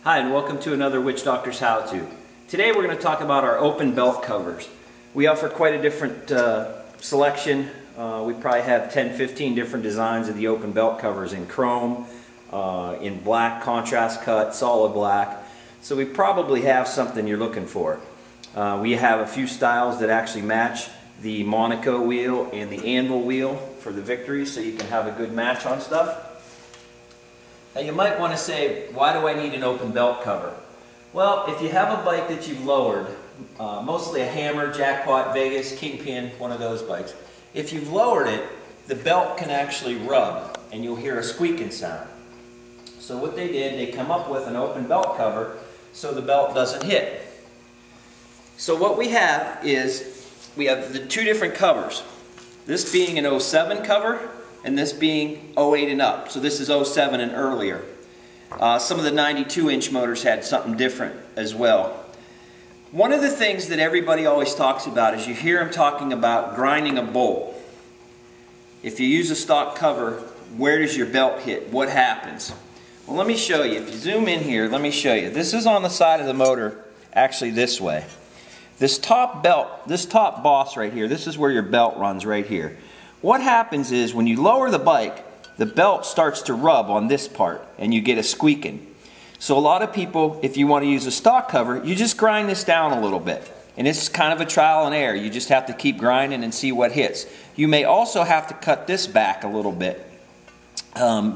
Hi, and welcome to another Witch Doctors How To. Today we're going to talk about our open belt covers. We offer quite a different selection. We probably have 10-15 different designs of the open belt covers in chrome, in black, contrast cut, solid black. So we probably have something you're looking for. We have a few styles that actually match the Monaco wheel and the anvil wheel for the Victory, so you can have a good match on stuff. Now you might want to say, why do I need an open belt cover? Well, if you have a bike that you've lowered, mostly a Hammer, Jackpot, Vegas, Kingpin, one of those bikes, if you've lowered it, the belt can actually rub and you'll hear a squeaking sound. So what they did, they come up with an open belt cover so the belt doesn't hit. So what we have is, we have the two different covers. This being an 07 cover, and this being 08 and up. So this is 07 and earlier. Some of the 92-inch motors had something different as well. One of the things that everybody always talks about is you hear them talking about grinding a bolt. If you use a stock cover, where does your belt hit? What happens? Well, let me show you. If you zoom in here, let me show you. This is on the side of the motor, actually this way. This top belt, this top boss right here, this is where your belt runs right here. What happens is when you lower the bike, the belt starts to rub on this part and you get a squeaking. So a lot of people, if you want to use a stock cover, you just grind this down a little bit. And it's kind of a trial and error. You just have to keep grinding and see what hits. You may also have to cut this back a little bit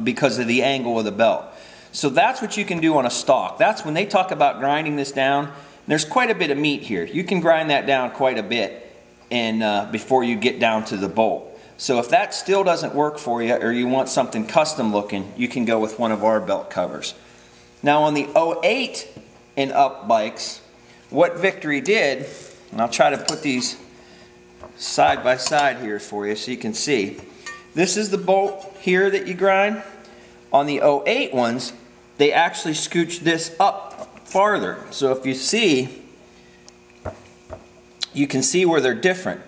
because of the angle of the belt. So that's what you can do on a stock. That's when they talk about grinding this down. There's quite a bit of meat here. You can grind that down quite a bit and before you get down to the bolt. So if that still doesn't work for you, or you want something custom looking, you can go with one of our belt covers. Now on the 08 and up bikes, what Victory did, and I'll try to put these side by side here for you so you can see. This is the bolt here that you grind. On the 08 ones, they actually scooch this up farther. So if you see, you can see where they're different.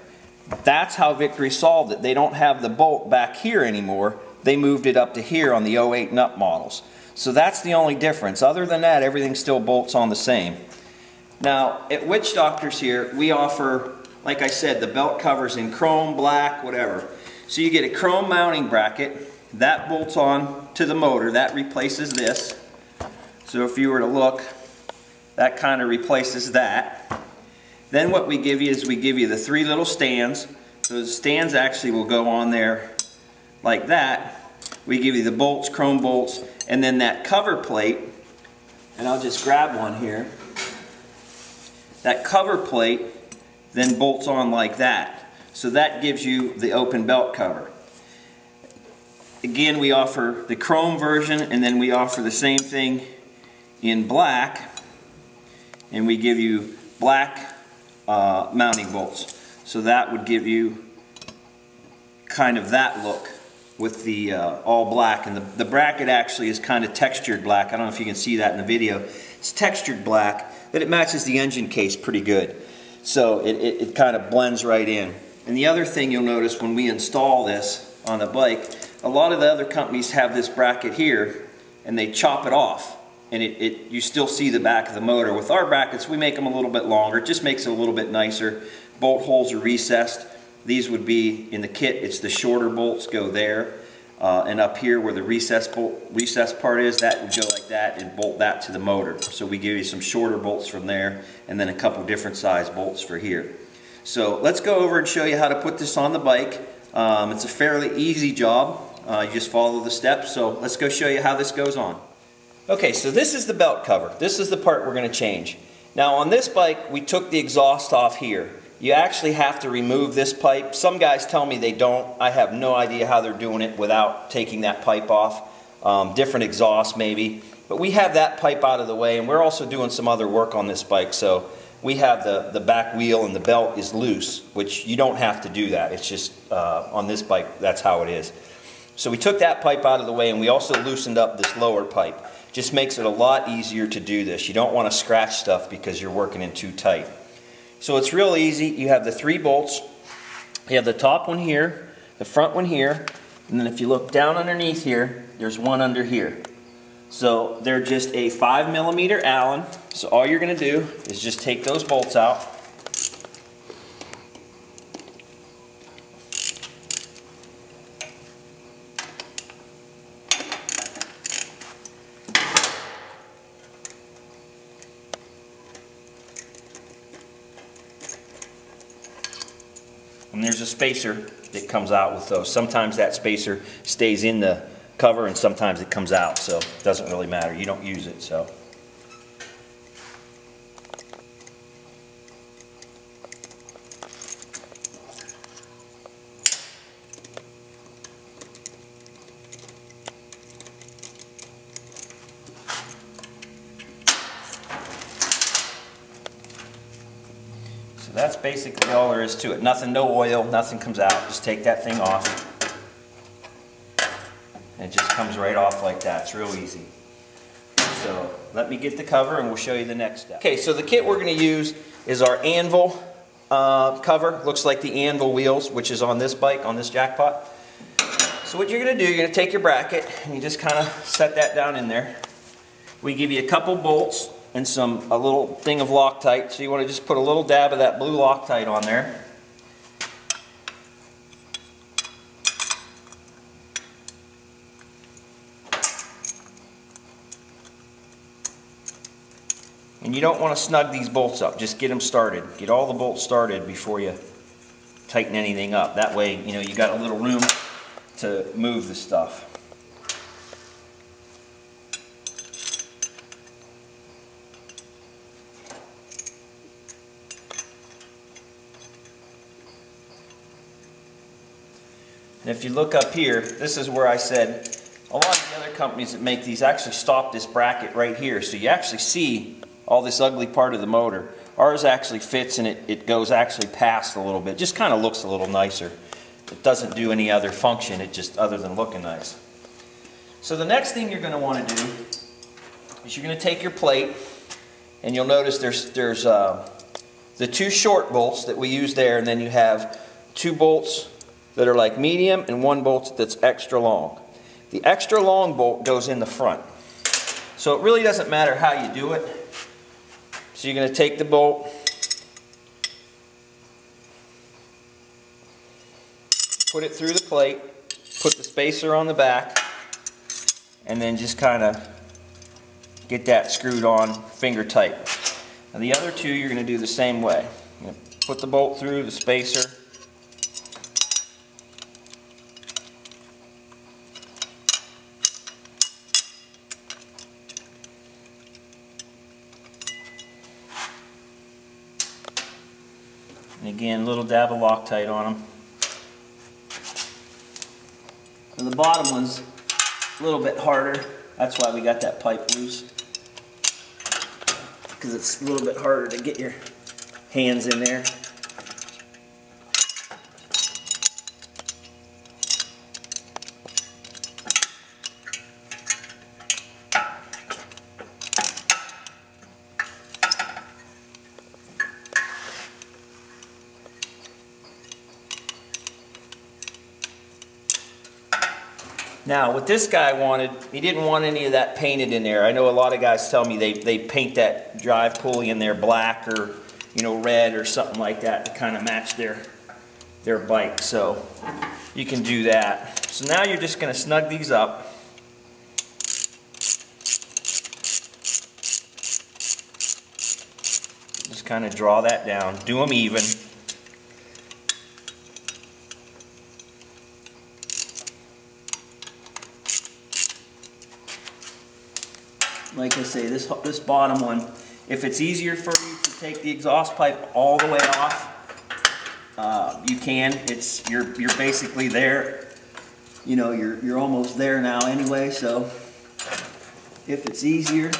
That's how Victory solved it. They don't have the bolt back here anymore. They moved it up to here on the 08 and up models. So that's the only difference. Other than that, everything still bolts on the same. Now, at Witch Doctors here, we offer, like I said, the belt covers in chrome, black, whatever. So you get a chrome mounting bracket. That bolts on to the motor. That replaces this. So if you were to look, that kind of replaces that. Then what we give you is we give you the three little stands. Those stands actually will go on there like that. We give you the bolts, chrome bolts, and then that cover plate, and I'll just grab one here. That cover plate then bolts on like that. So that gives you the open belt cover. Again, we offer the chrome version, and then we offer the same thing in black, and we give you black mounting bolts. So that would give you kind of that look with the all black, and the bracket actually is kind of textured black. I don't know if you can see that in the video. It's textured black, that it matches the engine case pretty good. So it kind of blends right in. And the other thing you'll notice when we install this on the bike, a lot of the other companies have this bracket here and they chop it off. And you still see the back of the motor. With our brackets, we make them a little bit longer. It just makes it a little bit nicer. Bolt holes are recessed. These would be, in the kit, it's the shorter bolts go there. And up here where the recess part is, that would go like that and bolt that to the motor. So we give you some shorter bolts from there and then a couple different size bolts for here. So let's go over and show you how to put this on the bike. It's a fairly easy job. You just follow the steps. So let's go show you how this goes on. Okay, so this is the belt cover. This is the part we're going to change. Now on this bike, we took the exhaust off here. You actually have to remove this pipe. Some guys tell me they don't. I have no idea how they're doing it without taking that pipe off. Different exhaust maybe. But we have that pipe out of the way, and we're also doing some other work on this bike. So we have the back wheel and the belt is loose, which you don't have to do that. It's just on this bike, that's how it is. So we took that pipe out of the way, and we also loosened up this lower pipe. Just makes it a lot easier to do this. You don't want to scratch stuff because you're working in too tight. So it's real easy. You have the three bolts. You have the top one here, the front one here, and then if you look down underneath here, there's one under here. So they're just a 5mm Allen. So all you're going to do is just take those bolts out. And there's a spacer that comes out with those. Sometimes that spacer stays in the cover and sometimes it comes out, so it doesn't really matter. You don't use it, so. So that's basically all there is to it. Nothing, no oil, nothing comes out. Just take that thing off. And it just comes right off like that. It's real easy. So let me get the cover and we'll show you the next step. Okay, so the kit we're going to use is our anvil cover. Looks like the anvil wheels, which is on this bike, on this jackpot. So what you're going to do, you're going to take your bracket and you just kind of set that down in there. We give you a couple bolts and a little thing of Loctite. So you want to just put a little dab of that blue Loctite on there. And you don't want to snug these bolts up, just get them started. Get all the bolts started before you tighten anything up. That way, you know, you got a little room to move the stuff. And if you look up here, this is where I said a lot of the other companies that make these actually stop this bracket right here, so you actually see all this ugly part of the motor. Ours actually fits and it goes actually past a little bit. Just kind of looks a little nicer. It doesn't do any other function, it just other than looking nice. So the next thing you're going to want to do is you're going to take your plate and you'll notice there's the two short bolts that we use there, and then you have two bolts that are like medium and one bolt that's extra long. The extra long bolt goes in the front. So it really doesn't matter how you do it. So you're going to take the bolt, put it through the plate, put the spacer on the back, and then just kind of get that screwed on finger tight. Now the other two you're going to do the same way. You're going to put the bolt through the spacer, and again, a little dab of Loctite on them. And the bottom one's a little bit harder. That's why we got that pipe loose, because it's a little bit harder to get your hands in there. Now, what this guy wanted, he didn't want any of that painted in there. I know a lot of guys tell me they paint that drive pulley in there black or, you know, red or something like that to kind of match their bike. So you can do that. So now you're just going to snug these up. Just kind of draw that down. Do them even. Like I say, this bottom one, if it's easier for you to take the exhaust pipe all the way off, you can. You're basically there. You know, you're almost there now anyway. So if it's easier,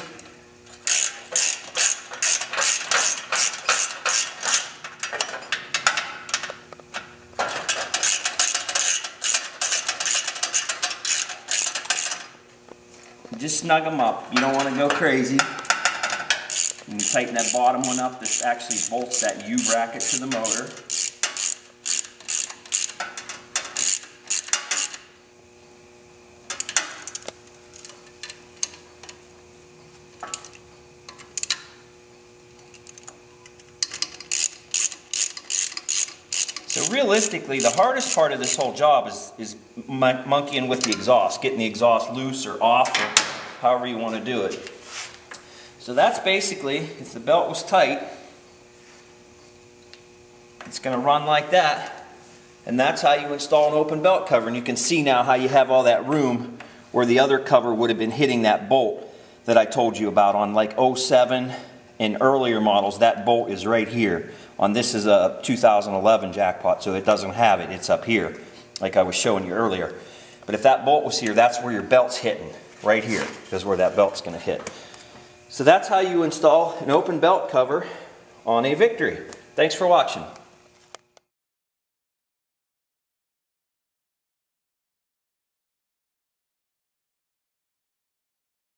just snug them up. You don't want to go crazy. And you tighten that bottom one up. This actually bolts that U bracket to the motor. So realistically, the hardest part of this whole job is monkeying with the exhaust, getting the exhaust loose or off, or however you want to do it. So that's basically, if the belt was tight, it's going to run like that, and that's how you install an open belt cover. And you can see now how you have all that room where the other cover would have been hitting that bolt that I told you about on like 07 and earlier models. That bolt is right here. On this is a 2011 Jackpot, so it doesn't have it. It's up here, like I was showing you earlier. But if that bolt was here, that's where your belt's hitting. Right here is where that belt's going to hit. So that's how you install an open belt cover on a Victory. Thanks for watching.